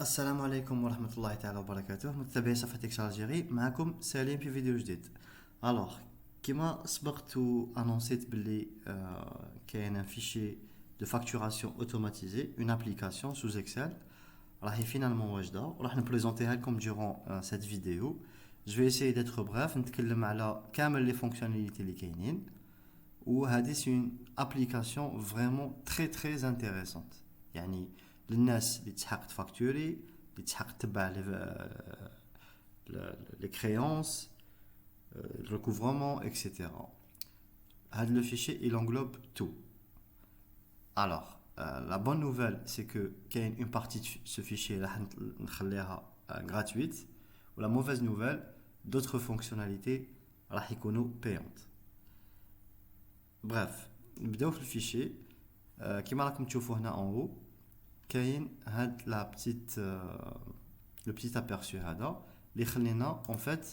السلام عليكم ورحمة الله تعالى وبركاته متابعي صفحة إكس الجيري. معكم سليم في فيديو جديد. الوغ كيما سبقت و انونسيت بلي كاين ان فيشي دو فاكتوراسيون اوتوماتيزي اون ابليكاسيون سوز اكسل راهي فينالمون واجدة وراح نبريزونتيها لكم durant cette vidéo. Je vais essayer d'être bref, نتكلم على كامل لي فونكسيوناليتي اللي كاينين، وهذه سي اون ابليكاسيون فريمون تري تري انتريسونت، يعني للناس اللي تحق تفاكتوري، اللي تحق تبع لي كريونس، الريكوفرمون اكسيتيرا. هذا لو فيشي il englobe tout. Alors la bonne nouvelle c'est que كاين une partie de ce fichier راح نخليها gratuite، و la mauvaise nouvelle d'autres fonctionnalités راح يكونوا payantes. Bref, نبداو في الفيشي. كيما راكم تشوفوا هنا en haut كاين هاد لا petite le petit aperçu هذا اللي خلينا en fait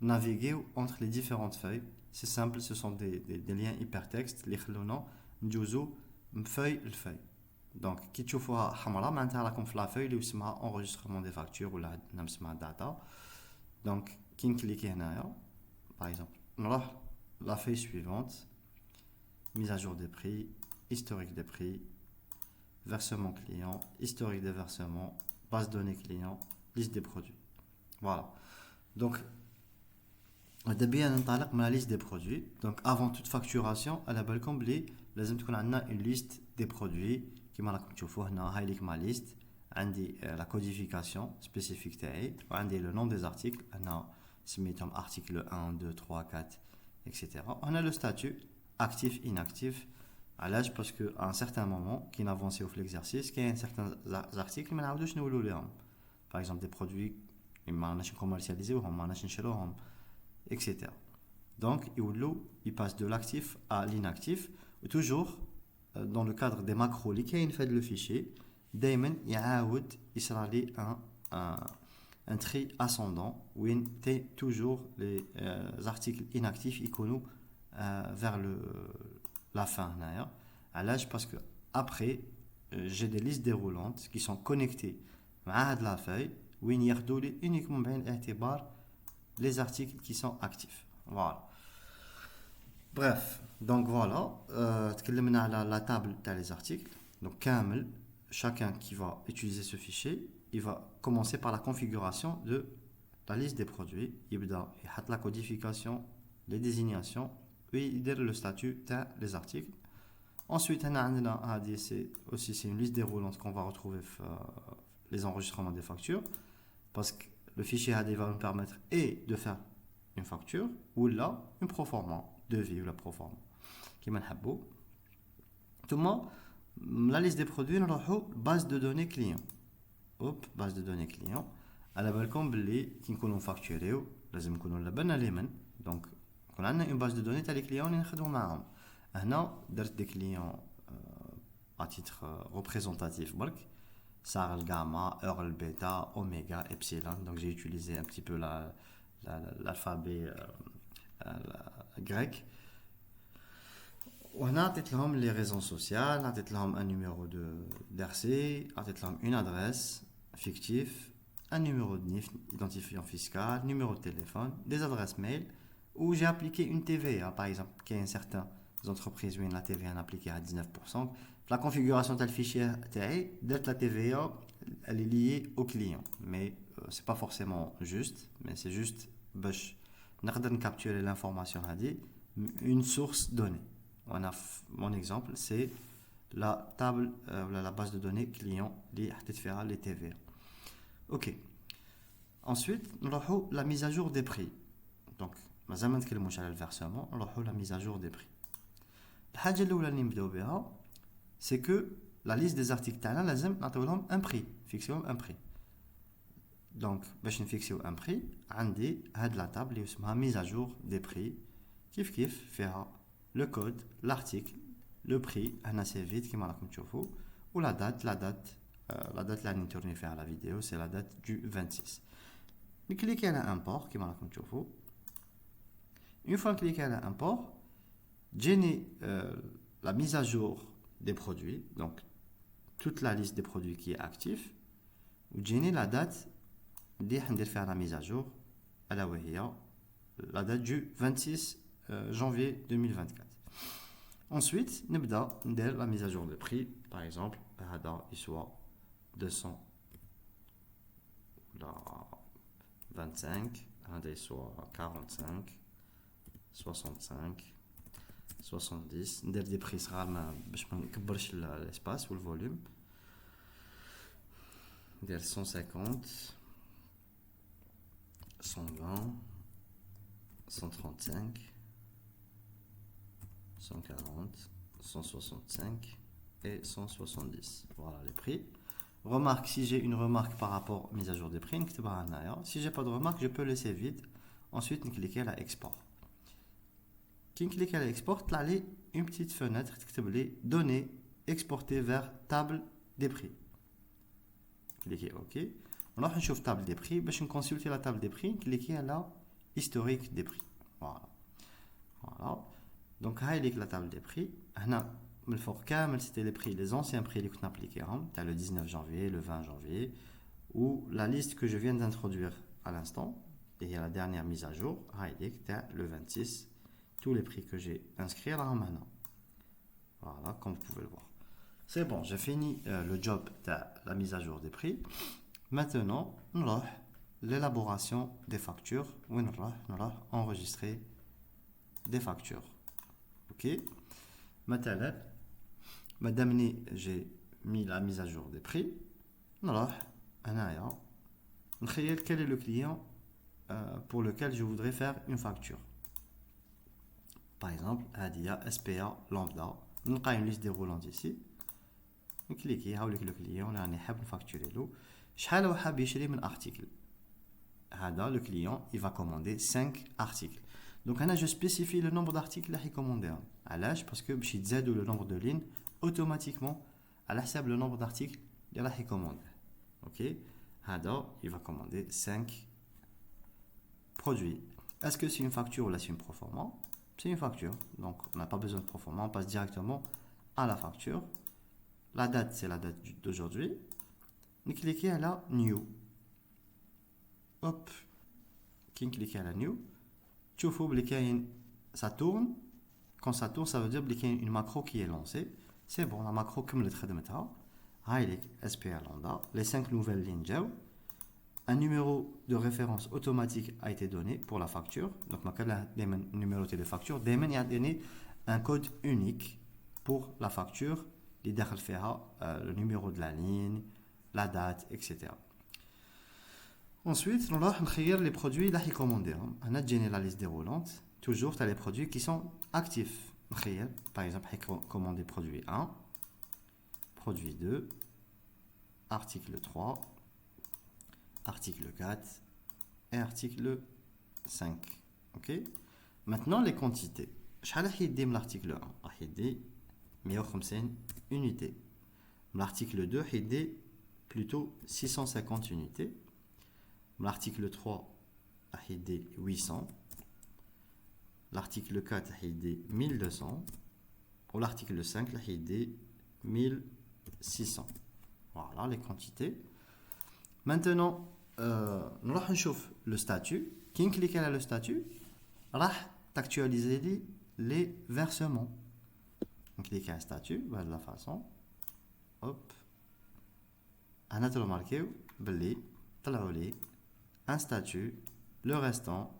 naviguer entre les différentes feuilles. C'est simple, ce sont des liens hypertextes اللي خلونا ندوزو من فeuille لفeuille. Donc كي تشوفوها حمراء معناتها راكم في لا فeuille اللي اسمها enregistrement des factures ولا عندنا اسمها data. Donc كي نكليكي هنايا par exemple نروح la feuille suivante, mise à jour des prix, historique des prix, versement client, historique des versements, base de données client, liste des produits. Voilà. Donc, d'abord, on parle de la liste des produits. Donc, avant toute facturation, à la belle comblée, لازم تكون عندنا une liste des produits. كما راكم تشوفوا هنا هاي ليك ما liste. عندي la codification spécifique تاعي، وعندي le nom des articles. هنا سميتهم article 1, 2, 3, 4, etc. On a le statut actif, inactif. علاش باسكو à un certain moment كي نافونسيو في l'exercice كاين certains articles ما نعاودوش نولوا ليهم، par exemple des produits ما راناش نكوميرسياليزيوهم، ما راناش نشروهم etc. donc il passe de l'actif à l'inactif. و toujours dans le cadre des macros اللي كاين في هذا لو فيشي دائما يعاود يصرى لي un tri ascendant وين تي toujours les articles inactifs يكونوا vers la fin هنايا. علاش باسكو après j'ai des listes déroulantes qui sont connectées مع هاد la feuille وين ياخذوا لي uniquement بعين الاعتبار les articles qui sont actifs. Voilà. Bref, donc voilà, تكلمنا على la table تاع les articles. Donc كامل chacun qui va utiliser ce fichier, il va commencer par la configuration de la liste des produits. يبدا يحط la codification, les désignations, ويدير le statut تاع les articles. Ensuite, c'est aussi une liste déroulante qu'on va retrouver les enregistrements des factures, parce que le fichier AD va nous permettre et de faire une facture ou là une proforma, devis ou la proforma. Qui m'a habou. Tout le monde, la liste des produits, nous avons base de données client. Hop, base de données client. À la balcon, qui nous facturé, لازم نكونوا لبنا ليمن. Donc, on a une base de données تاع les clients اللي نخدموا معاهم. هنا درت des clients à titre représentatif برك SAR, gamma, Earl, bêta, oméga, epsilon. Donc j'ai utilisé un petit peu l'alphabet grec. وهنا عطيت لهم les raisons sociales, عطيت لهم un numéro d'RC, عطيت لهم une adresse fictive, un numéro de NIF, identifiant fiscal, numéro de téléphone, des adresses mail, où j'ai appliqué une TVA. Par exemple, qu'il y a un certain entreprises où la TVA est appliquée à 19%. La configuration de fichier la TVA elle est liée au client, mais c'est pas forcément juste, mais c'est juste de capturer l'information une source donnée. Mon exemple c'est la table la base de données client qui fait les TVA. Ok. Ensuite nous avons la mise à jour des prix. Donc le versement, nous avons la mise à jour des prix. الحاجه الاولى اللي نبداو بها c'est que la liste des articles تاعنا لازم نعطيو لهم un prix, فيكسيوهم un prix. donc باش نفيكسيو un prix عندي هاد لا تابل اللي اسمها mise à jour des prix كيف فيها le code, l'article, le prix هنا سي فيت كيما راكم تشوفوا و la date اللي راني نتورني فيها la vidéo c'est la date du 26. نكليكي على import كيما راكم تشوفوا. une fois cliqué على import générer la mise à jour des produits, donc toute la liste des produits qui est active. وتجيني لا دات اللي حندير فيها لا ميزاجور الا وهي لا دات دو 26 janvier 2024. Ensuite نبدا ندير لا ميزاجور دو بري. par exemple هذا يسوى 200 ولا 25, هذا يسوى 45 65 70. ندير دي بري صغار باش ما نكبرش الاسباس والفوليوم. ندير 150 120 135 140 165 et 170. Voilà les prix. Remarque, si j'ai une remarque par rapport mise à jour des prix, si j'ai pas de remarque, je peux laisser vide. Ensuite, cliquer à export. Quand clique à export, là, une petite fenêtre qui les données exportées vers table des prix. Cliquez OK. On va chauffer table des prix. Je vais consulter la table des prix. Cliquez à la historique des prix. Voilà. Voilà. Donc, là, la table des prix. Le fort camel, c'était les prix, les anciens prix que nous appliquons. Tu as le 19 janvier, le 20 janvier, ou la liste que je viens d'introduire à l'instant. Et il y a la dernière mise à jour. Tu as le 26. Tous les prix que j'ai inscrits là maintenant. Voilà, comme vous pouvez le voir. C'est bon, j'ai fini le job de la mise à jour des prix. Maintenant, nous allons l'élaboration des factures. Nous allons enregistrer des factures. Ok. Maintenant, madame, j'ai mis la mise à jour des prix. Nous allons créer quel est le client pour lequel je voudrais faire une facture. Par exemple, Adia, SPA, Lambda. Nous avons une liste déroulante ici. Vous cliquez, vous le client, là, on a facturer l'eau. شحال هو حاب يشري من article. هذا le client, il va commander 5 articles. Donc, je spécifie le nombre d'articles qu'il commande. Parce que si je le nombre de lignes, automatiquement, à حساب le nombre d'articles qu'il commande. Ok? هذا, il va commander 5 produits. Est-ce que c'est une facture ou là c'est une proforma? C'est une facture, donc on n'a pas besoin de proforma, on passe directement à la facture. La date, c'est la date d'aujourd'hui. On clique à la New. Hop, qui clique à la New. Tu vois que ça tourne. Quand ça tourne, ça veut dire qu'il y a une macro qui est lancée. C'est bon, la macro comme le trait de métal. SPA Lambda, les 5 nouvelles lignes. Un numéro de référence automatique a été donné pour la facture. Donc, je numéro de facture. Il y a donné un code unique pour la facture. Il y a le numéro de la ligne, la date, etc. Ensuite, on va créer les produits qui sont commandés. On a déjà la liste déroulante. Toujours, tu as les produits qui sont actifs. Par exemple, commander produit 1, produit 2, article 3, article 4 et article 5. Ok. Maintenant, les quantités. شحال راح يدي من l'article 1 راح يدي 150 unités. L'article 2 راح يدي plutôt 650 unités. L'article 3 راح يدي 800. L'article 4 راح يدي 1200. Ou l'article 5 راح يدي 1600. Voilà les quantités. Maintenant, nous allons voir le statut. Qui clique sur le statut, va actualiser les versements. On clique sur le statut de la façon. Hop. On a remarqué un statut, le restant,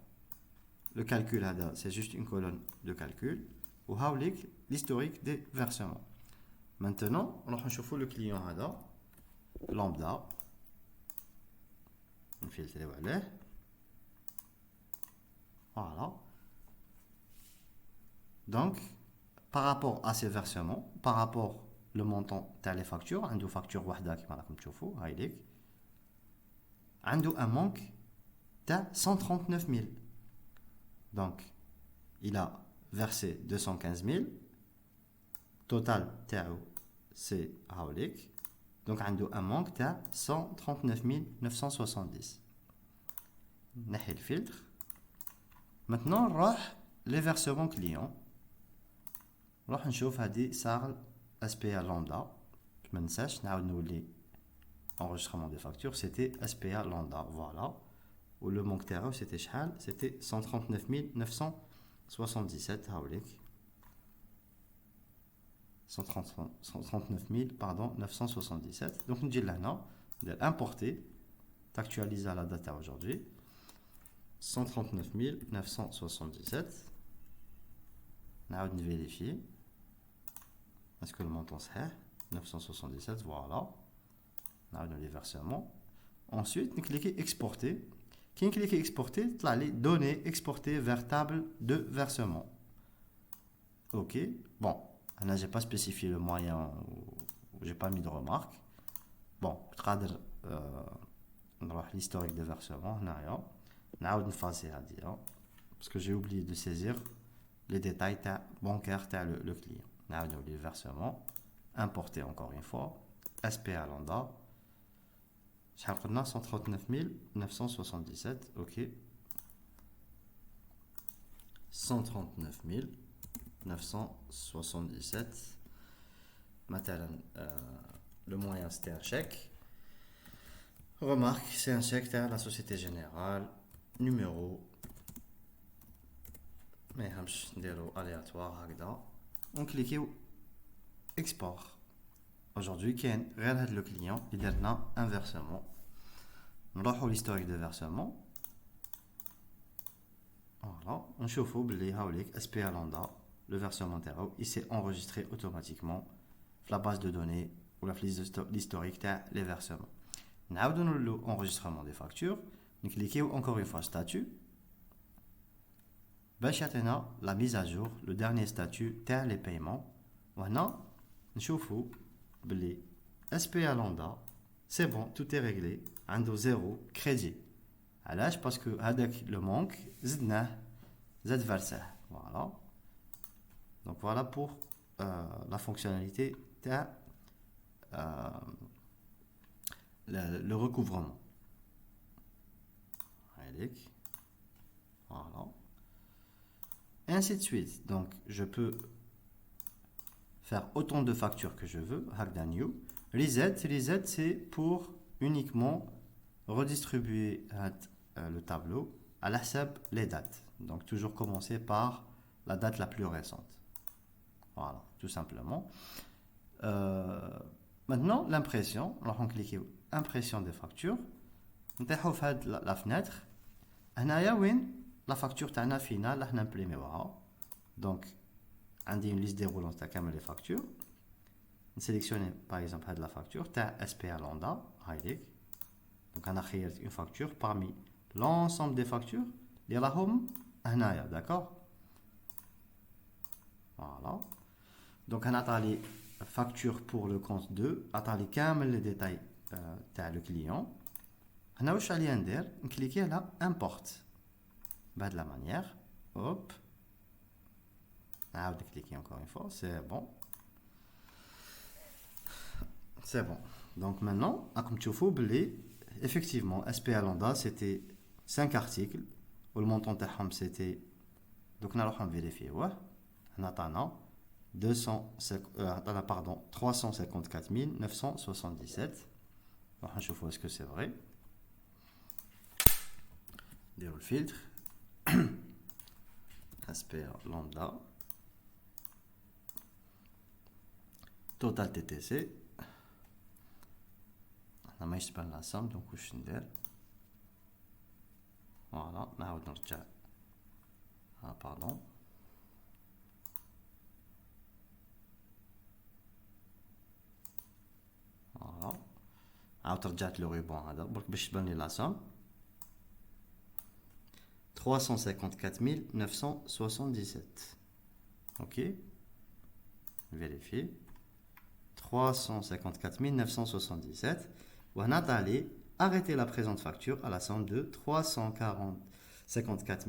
le calcul, c'est juste une colonne de calcul. Ou l'historique des versements. Maintenant, on va voir le client lambda. On filtre les valeurs. Voilà. Donc, par rapport à ces versements, par rapport le montant de les factures, on a une facture wahda qui comme tu vois, on a un manque de 139 000. Donc, il a versé 215 000. Total, c'est haolik. Donc, on a un manque de 139 970. On a le filtre. Maintenant, on va les versements clients. On va voir SPA Lambda. Je ne sais pas si enregistrement des factures, c'était SPA lambda, voilà. Ou le manque terrain, c'était شحال, c'était 139 977, 139 000, pardon, 977. Donc, nous disons là, d'importer, d'actualiser à la date aujourd'hui, 139 977. On va vérifier. Est-ce que le montant c'est 977, voilà. On a les versements. Ensuite, on clique exporter. Quand on clique exporter, les données exportées vers table de versement. Ok. Bon, là j'ai pas spécifié le moyen, j'ai pas mis de remarque. Bon, on va l'historique de versement. On a une phase parce que j'ai oublié de saisir les détails bancaires le client. On a les versements. Importer encore une fois. SPA lambda. 139 977, ok. 139 977. Maintenant, le moyen c'était un chèque. Remarque, c'est un chèque de la Société Générale. Numéro. Mais aléatoire. On clique export. Aujourd'hui, qui est le client, il a un versement. On va l'historique de versement. Voilà, on chauffe SPA lambda, le versement il s'est enregistré automatiquement la base de données ou la l'historique des versements. On a l'enregistrement des factures. On clique encore une fois statut. La mise à jour, le dernier statut, les paiements. Voilà, on chauffe. SPA lambda, c'est bon, tout est réglé. Ando 0 crédit. Alors, parce que avec le manque, zedna, zedversa. Voilà. Donc voilà pour la fonctionnalité de le recouvrement. Voilà. Et ainsi de suite. Donc je peux faire autant de factures que je veux. New. Reset, c'est pour uniquement redistribuer le tableau à la sub les dates. Donc toujours commencer par la date la plus récente. Voilà, tout simplement. Maintenant, l'impression. Alors on clique impression des factures. On fait la fenêtre. La facture finale, on imprime. Donc, on a une liste déroulante de les factures. On sélectionne par exemple la facture, SPA lambda. Donc, on a créé une facture parmi l'ensemble des factures. Il y a la home, d'accord? Voilà. Donc, on a les factures pour le compte 2, on a les détails le client. On a cliquer là, import. De la manière, hop. On va cliquer encore une fois, c'est bon. C'est bon. Donc maintenant, comme tu vois, effectivement, SPA lambda, c'était 5 articles. Où le montant de c'était. Donc on va vérifier. Ouais. On attend 354 977. On va voir est-ce que c'est vrai. Le filtre. SPA lambda. Total TTC. On a pas la somme, donc je suis là. Voilà, on a déjà. Ah, pardon. Voilà. On a déjà le ruban. Donc je vais la somme. 354 977. Ok. Vérifier. 354 977. On a allé arrêter la présente facture à la somme de 354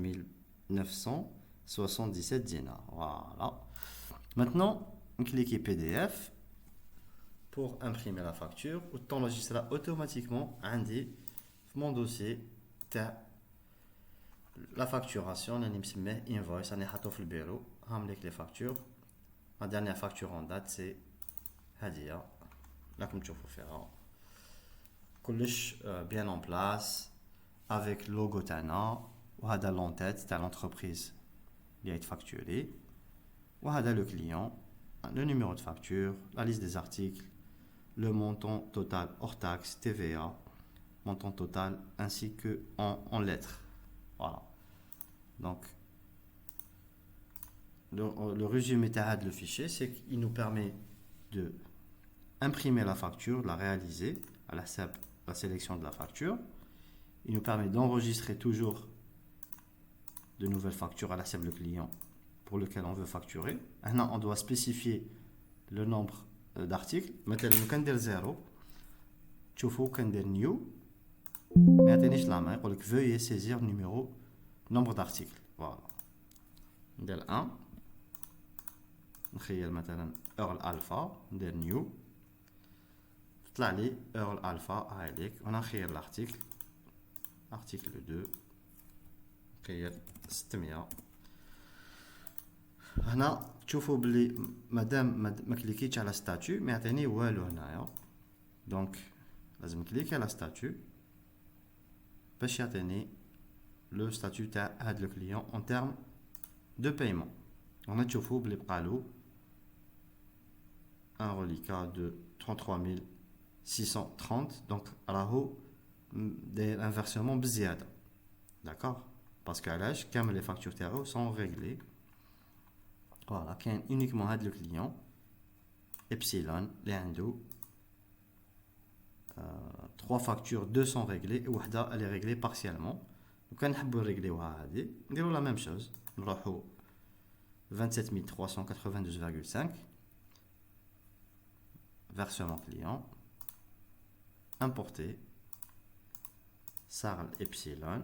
977 dinars. Voilà. Maintenant, on clique PDF pour imprimer la facture. Autant enregistrera automatiquement mon dossier la facturation. On a mis invoice, on a le bureau. On les factures. La dernière facture en date, c'est Hadia. Là, comme tu peux faire. كلش bien en place avec le logo تاعنا وهذا l'entête تاع l'entreprise اللي est facturée وهذا le client, le numéro de facture, la liste des articles, le montant total hors taxe, TVA, montant total ainsi que en lettres. Voilà. Donc le résumé de le fichier, c'est qu'il nous permet de imprimer la facture, de la réaliser à la sélection de la facture. Il nous permet d'enregistrer toujours de nouvelles factures à la SEB le client pour lequel on veut facturer. Maintenant, on doit spécifier le nombre d'articles. Maintenant, nous avons 0. Tu vois, new. Mais la main, pour veuillez saisir nombre d'articles. Voilà. ندير 1 نخيل مثلا اورل الفا ندير نيو طلع لي اورل الفا هاي ليك ونخير الارتيكل ارتيكل 2 نخيل 600 هنا تشوفوا بلي مادام ما كليكيتش على ستاتيو ما يعطيني والو هنايا دونك لازم كليكي على ستاتيو باش يعطيني لو ستاتيو تاع هاد لو كليون en termes de paiement. On a تشوفوا بلي بقالو un reliquat de 33 630 donc راهو داير un versement بزياده d'accord parce que علاش كامل les factures تاعو sont réglées. Voilà, كاين uniquement هاد لو كليون epsilon اللي عنده 3 factures 2 sont réglées وحده elle est réglée partiellement. وكان نحبوا نريغليوها هادي نديرو la même chose نروحو 27392,5 versement client importer SARL epsilon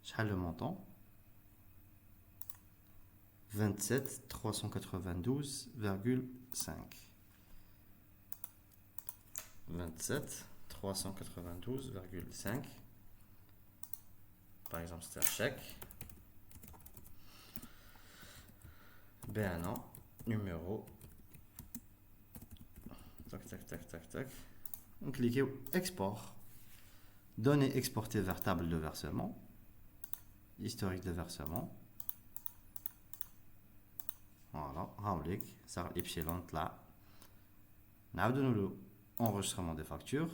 شحال le montant 27392,5 27392,5 par exemple c'est un chèque BNA numéro tac tac tac tac tac on clique export données exportées vers table de versement historique de versement voilà هاوليك صار epsilon طلع نعاودو نولو enregistrement des factures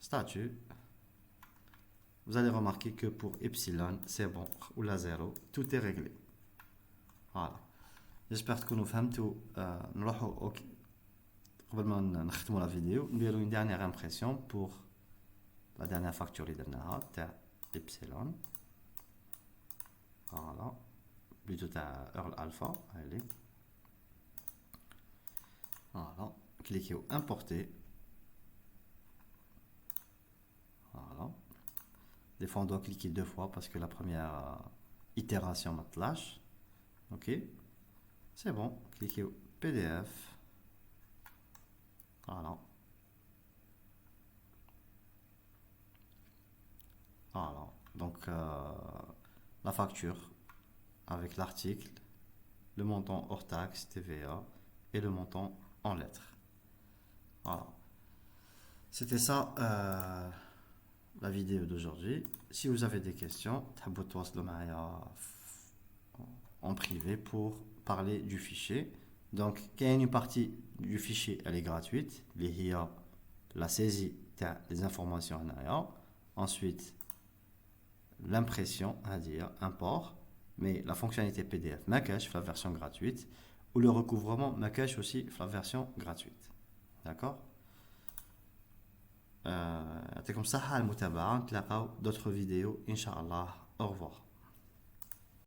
statut. Vous allez remarquer que pour epsilon c'est bon ou la 0 tout est réglé. Voilà. J'espère que nous فهمتوا نروحوا قبل ما نختموا la vidéo نديروا une dernière impression pour la dernière facture اللي درناها تاع epsilon. Voilà. Plutôt تاع earl alpha. Allez. Voilà. Cliquez sur importer. Voilà. Des fois on doit cliquer 2 fois parce que la première itération me lâche. Ok. C'est bon. Cliquez au PDF. Voilà. Voilà. Donc la facture avec l'article, le montant hors taxe, TVA et le montant en lettres. Voilà. C'était ça la vidéo d'aujourd'hui. Si vous avez des questions, تحبوا تواصلوا معايا en privé pour parler du fichier. Donc, il y a une partie du fichier, elle est gratuite. Il y a la saisie des informations. Ensuite, l'impression, c'est-à-dire import. Mais la fonctionnalité PDF, ma cache, la version gratuite. Ou le recouvrement, ma cache aussi, la version gratuite. D'accord? يعطيكم الصحة على المتابعة. نتلاقاو d'autres vidéos. Inch'Allah. Au revoir.